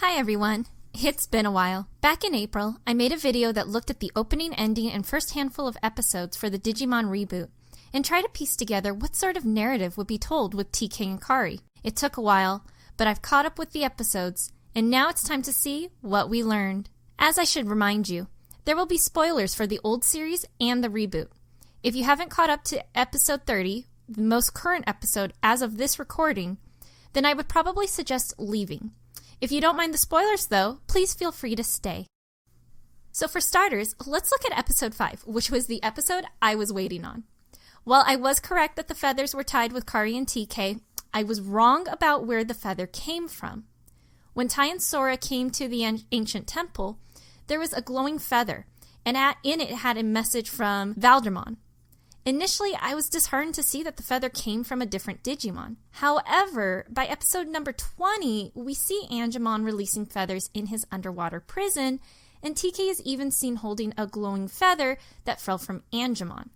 Hi everyone, it's been a while. Back in April, I made a video that looked at the opening, ending, and first handful of episodes for the Digimon Reboot, and tried to piece together what sort of narrative would be told with TK and Kari. It took a while, but I've caught up with the episodes, and now it's time to see what we learned. As I should remind you, there will be spoilers for the old series and the reboot. If you haven't caught up to episode 30, the most current episode as of this recording, then I would probably suggest leaving. If you don't mind the spoilers, though, please feel free to stay. So for starters, let's look at episode 5, which was the episode I was waiting on. While I was correct that the feathers were tied with Kari and TK, I was wrong about where the feather came from. When Tai and Sora came to the ancient temple, there was a glowing feather, and in it had a message from Valdemon. Initially, I was disheartened to see that the feather came from a different Digimon. However, by episode number 20, we see Angemon releasing feathers in his underwater prison, and TK is even seen holding a glowing feather that fell from Angemon.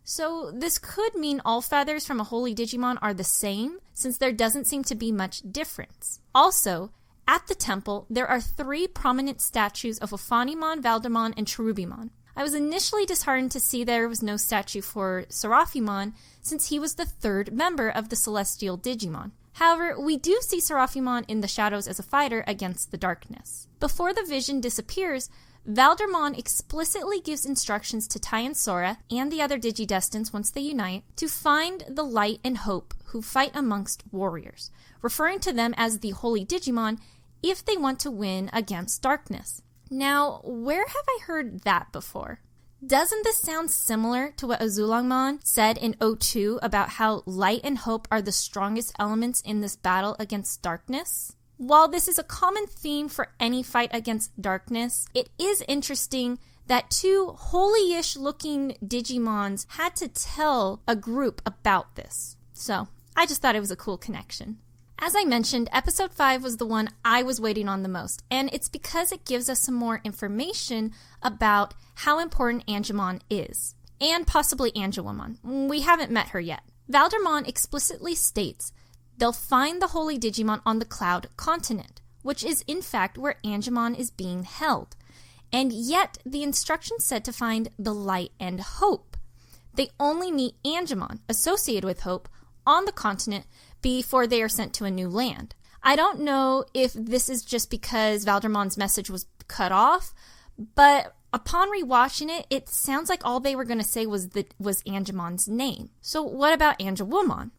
So this could mean all feathers from a holy Digimon are the same, since there doesn't seem to be much difference. Also, at the temple, there are 3 prominent statues of Ophanimon, Valdemon, and Cherubimon. I was initially disheartened to see there was no statue for Seraphimon, since he was the 3rd member of the Celestial Digimon. However, we do see Seraphimon in the shadows as a fighter against the darkness. Before the vision disappears, Valdemon explicitly gives instructions to Tai and Sora, and the other Digidestineds once they unite, to find the light and hope who fight amongst warriors, referring to them as the Holy Digimon if they want to win against darkness. Now, where have I heard that before? Doesn't this sound similar to what Azulangmon said in 02 about how light and hope are the strongest elements in this battle against darkness? While this is a common theme for any fight against darkness, it is interesting that 2 holy-ish looking Digimons had to tell a group about this. So, I just thought it was a cool connection. As I mentioned, episode 5 was the one I was waiting on the most, and it's because it gives us some more information about how important Angemon is, and possibly Angelwomon. We haven't met her yet. Valdemon explicitly states they'll find the Holy Digimon on the Cloud Continent, which is in fact where Angemon is being held. And yet, the instructions said to find the light and hope. They only meet Angemon, associated with hope, on the continent before they are sent to a new land. I don't know if this is just because Valdemon's message was cut off, but upon rewatching it, it sounds like all they were going to say was Angemon's name. So what about Angelwomon?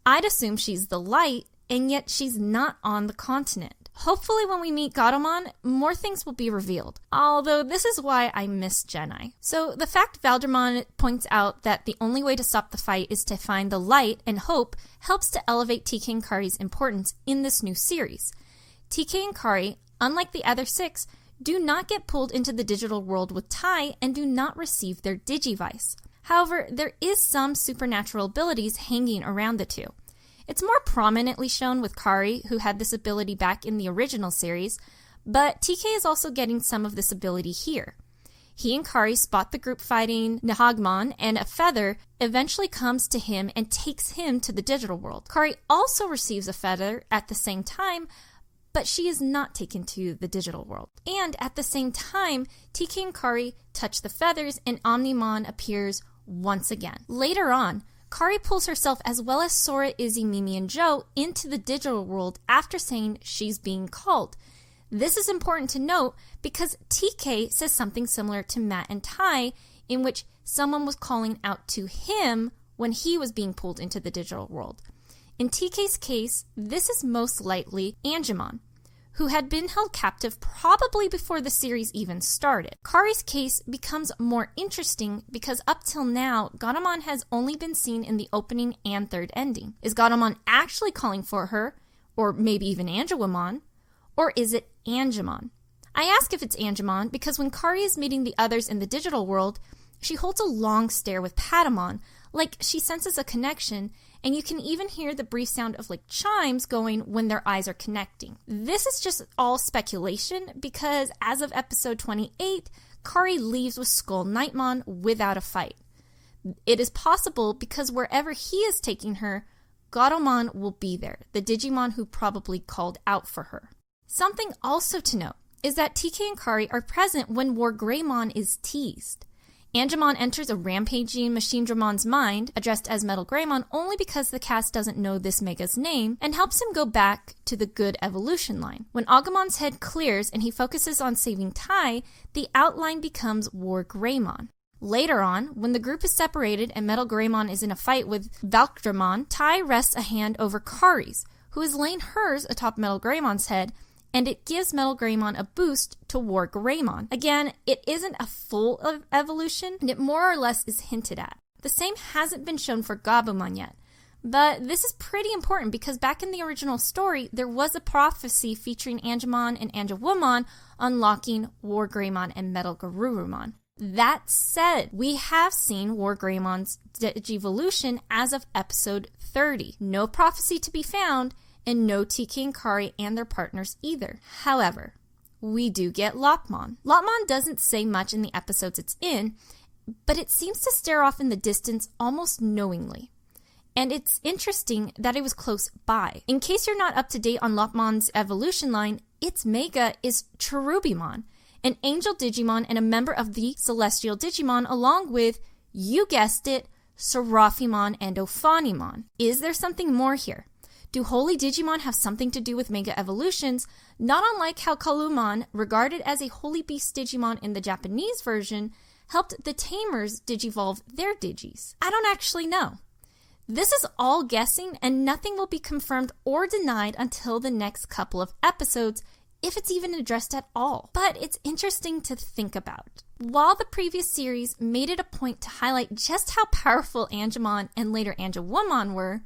I'd assume she's the light, and yet she's not on the continent. Hopefully when we meet Gatomon, more things will be revealed, although this is why I miss Genai. So the fact Valdemon points out that the only way to stop the fight is to find the light and hope helps to elevate TK and Kari's importance in this new series. TK and Kari, unlike the other 6, do not get pulled into the digital world with Tai and do not receive their Digivice. However, there is some supernatural abilities hanging around the 2. It's more prominently shown with Kari, who had this ability back in the original series, but TK is also getting some of this ability here. He and Kari spot the group fighting Nihagmon, and a feather eventually comes to him and takes him to the digital world. Kari also receives a feather at the same time, but she is not taken to the digital world. And at the same time, TK and Kari touch the feathers and Omnimon appears once again. Later on, Kari pulls herself as well as Sora, Izzy, Mimi, and Joe into the digital world after saying she's being called. This is important to note because TK says something similar to Matt and Tai, in which someone was calling out to him when he was being pulled into the digital world. In TK's case, this is most likely Angemon, who had been held captive probably before the series even started. Kari's case becomes more interesting because up till now, Gatomon has only been seen in the opening and 3rd ending. Is Gatomon actually calling for her, or maybe even Angelwomon, or is it Angemon? I ask if it's Angemon because when Kari is meeting the others in the digital world, she holds a long stare with Patamon, like she senses a connection, and you can even hear the brief sound of like chimes going when their eyes are connecting. This is just all speculation because as of episode 28, Kari leaves with Skull Knightmon without a fight. It is possible because wherever he is taking her, Gatomon will be there, the Digimon who probably called out for her. Something also to note is that TK and Kari are present when War Greymon is teased. Angemon enters a rampaging Machinedramon's mind, addressed as Metal Greymon only because the cast doesn't know this Mega's name, and helps him go back to the good evolution line. When Agumon's head clears and he focuses on saving Tai, the outline becomes War Greymon. Later on, when the group is separated and Metal Greymon is in a fight with Valkdramon, Tai rests a hand over Kari's, who is laying hers atop Metal Greymon's head, and it gives Metal Greymon a boost to War Greymon. Again, it isn't a full evolution, and it more or less is hinted at. The same hasn't been shown for Gabumon yet, but this is pretty important because back in the original story, there was a prophecy featuring Angemon and Angewomon unlocking War Greymon and Metal Garurumon. That said, we have seen War Greymon's Digivolution as of episode 30. No prophecy to be found, and no TK and Kari and their partners either. However, we do get Lopmon. Lopmon doesn't say much in the episodes it's in, but it seems to stare off in the distance almost knowingly. And it's interesting that it was close by. In case you're not up to date on Lopmon's evolution line, its Mega is Cherubimon, an angel Digimon and a member of the Celestial Digimon, along with, you guessed it, Seraphimon and Ophanimon. Is there something more here? Do Holy Digimon have something to do with Mega evolutions, not unlike how Kalumon, regarded as a Holy Beast Digimon in the Japanese version, helped the Tamers digivolve their Digis? I don't actually know. This is all guessing, and nothing will be confirmed or denied until the next couple of episodes, if it's even addressed at all. But it's interesting to think about. While the previous series made it a point to highlight just how powerful Angemon and later Angewomon were,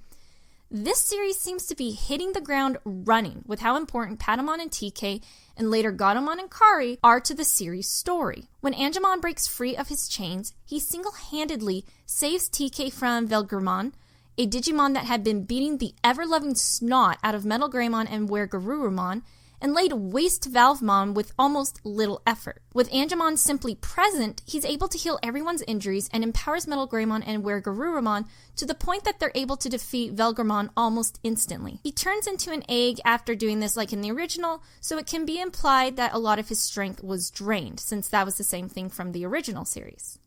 this series seems to be hitting the ground running with how important Patamon and TK and later Gatomon and Kari are to the series' story. When Angemon breaks free of his chains, he single-handedly saves TK from Velgramon, a Digimon that had been beating the ever-loving snot out of Metal Greymon and Wergarurumon, and laid waste to Valvemon with almost little effort. With Angemon simply present, he's able to heal everyone's injuries and empowers Metal Greymon and Wergarurumon to the point that they're able to defeat Velgramon almost instantly. He turns into an egg after doing this like in the original, so it can be implied that a lot of his strength was drained, since that was the same thing from the original series.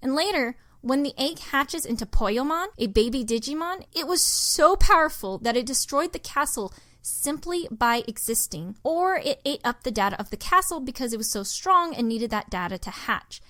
And later, when the egg hatches into Poyomon, a baby Digimon, it was so powerful that it destroyed the castle simply by existing, or it ate up the data of the castle because it was so strong and needed that data to hatch.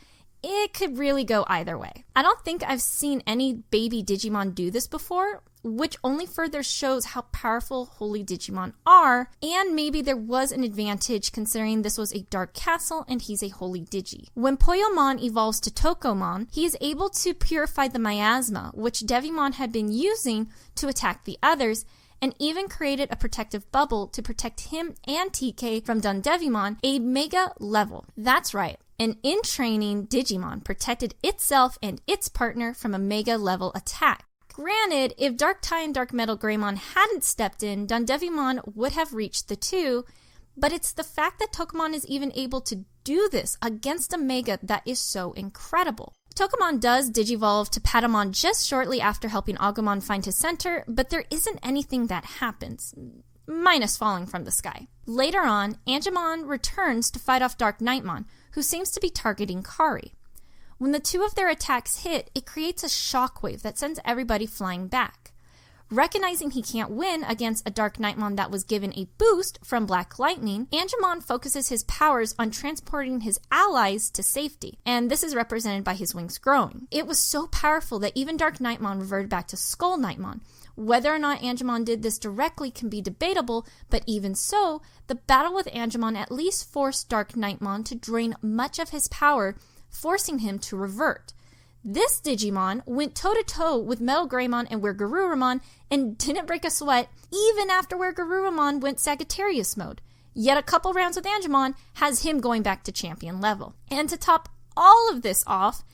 It could really go either way. I don't think I've seen any baby Digimon do this before, which only further shows how powerful Holy Digimon are, and maybe there was an advantage considering this was a dark castle and he's a Holy Digi. When Poyomon evolves to Tokomon, he is able to purify the miasma, which Devimon had been using to attack the others, and even created a protective bubble to protect him and TK from Dundevimon, a Mega level. That's right, an in-training Digimon protected itself and its partner from a Mega level attack. Granted, if Dark Tai and Dark Metal Greymon hadn't stepped in, Dundevimon would have reached the two, but it's the fact that Tokomon is even able to do this against a Mega that is so incredible. Tokomon does digivolve to Patamon just shortly after helping Agumon find his center, but there isn't anything that happens, minus falling from the sky. Later on, Angemon returns to fight off Dark Nightmon, who seems to be targeting Kari. When the two of their attacks hit, it creates a shockwave that sends everybody flying back. Recognizing he can't win against a Dark Nightmon that was given a boost from Black Lightning, Angemon focuses his powers on transporting his allies to safety, and this is represented by his wings growing. It was so powerful that even Dark Nightmon reverted back to Skull Nightmon. Whether or not Angemon did this directly can be debatable, but even so, the battle with Angemon at least forced Dark Nightmon to drain much of his power, forcing him to revert. This Digimon went toe-to-toe with Metal Greymon and Wergarurumon and didn't break a sweat even after Wergarurumon went Sagittarius mode. Yet a couple rounds with Angemon has him going back to champion level. And to top all of this off,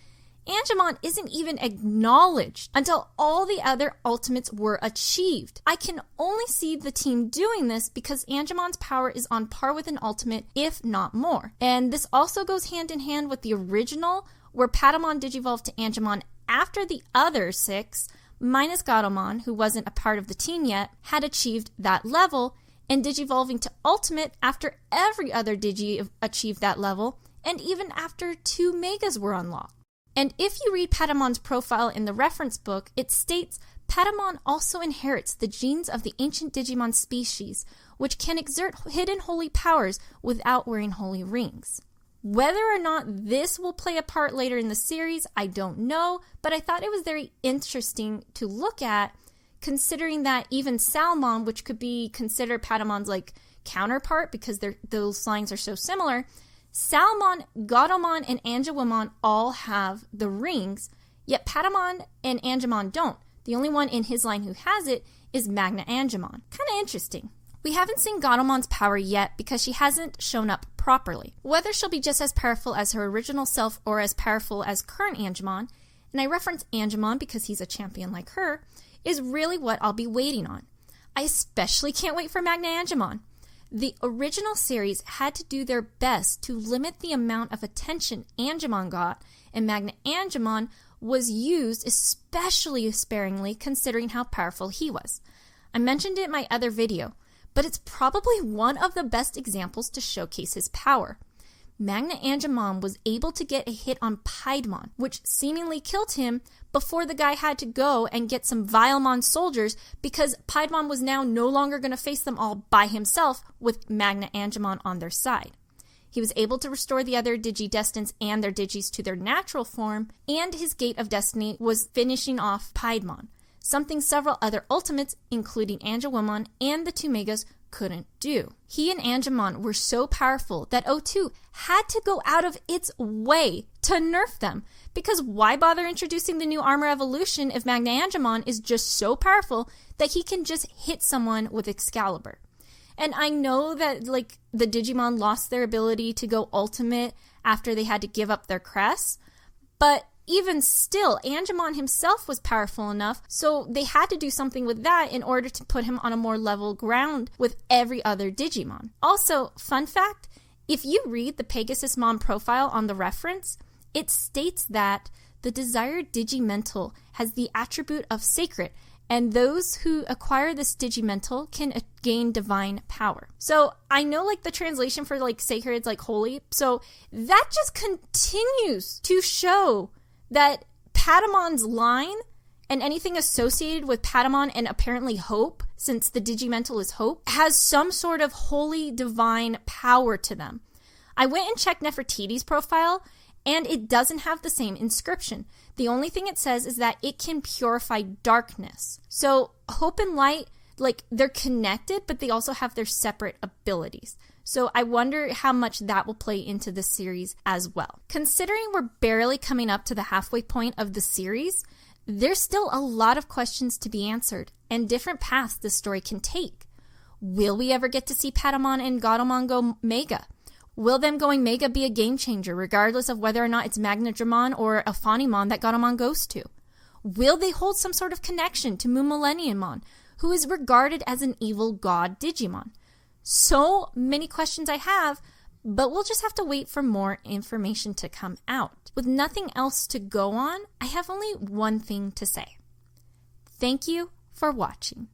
Angemon isn't even acknowledged until all the other ultimates were achieved. I can only see the team doing this because Angemon's power is on par with an ultimate, if not more. And this also goes hand in hand with the original, where Patamon digivolved to Angemon after the other 6, minus Gatomon, who wasn't a part of the team yet, had achieved that level, and digivolving to Ultimate after every other Digi achieved that level, and even after 2 Megas were unlocked. And if you read Patamon's profile in the reference book, it states Patamon also inherits the genes of the ancient Digimon species, which can exert hidden holy powers without wearing holy rings. Whether or not this will play a part later in the series, I don't know, but I thought it was very interesting to look at, considering that even Salmon, which could be considered Patamon's counterpart because those lines are so similar, Salmon, Gatomon, and Angemon all have the rings, yet Patamon and Angemon don't. The only one in his line who has it is Magna Angemon. Kind of interesting. We haven't seen Gatomon's power yet because she hasn't shown up properly. Whether she'll be just as powerful as her original self or as powerful as current Angemon, and I reference Angemon because he's a champion like her, is really what I'll be waiting on. I especially can't wait for Magna Angemon. The original series had to do their best to limit the amount of attention Angemon got, and Magna Angemon was used especially sparingly considering how powerful he was. I mentioned it in my other video, but it's probably one of the best examples to showcase his power. Magna Angemon was able to get a hit on Piedmon, which seemingly killed him before the guy had to go and get some Vilemon soldiers because Piedmon was now no longer going to face them all by himself with Magna Angemon on their side. He was able to restore the other Digidestins and their Digis to their natural form, and his Gate of Destiny was finishing off Piedmon, something several other Ultimates, including Angemon and the 2 Megas, couldn't do. He and Angemon were so powerful that O2 had to go out of its way to nerf them, because why bother introducing the new armor evolution if Magna Angemon is just so powerful that he can just hit someone with Excalibur? And I know that the Digimon lost their ability to go Ultimate after they had to give up their crests, but even still, Angemon himself was powerful enough, so they had to do something with that in order to put him on a more level ground with every other Digimon. Also, fun fact, if you read the Pegasusmon profile on the reference, it states that the desired Digimental has the attribute of sacred, and those who acquire this Digimental can gain divine power. So I know the translation for sacred is holy, so that just continues to show that Patamon's line and anything associated with Patamon and apparently Hope, since the Digimental is Hope, has some sort of holy divine power to them. I went and checked Nefertiti's profile, and it doesn't have the same inscription. The only thing it says is that it can purify darkness. So Hope and Light, they're connected, but they also have their separate abilities. So I wonder how much that will play into the series as well. Considering we're barely coming up to the halfway point of the series, there's still a lot of questions to be answered and different paths the story can take. Will we ever get to see Patamon and Gatomon go Mega? Will them going Mega be a game changer regardless of whether or not it's Magnadramon or a Phanymon that Gatomon goes to? Will they hold some sort of connection to Moon Millenniummon, who is regarded as an evil god Digimon? So many questions I have, but we'll just have to wait for more information to come out. With nothing else to go on, I have only one thing to say. Thank you for watching.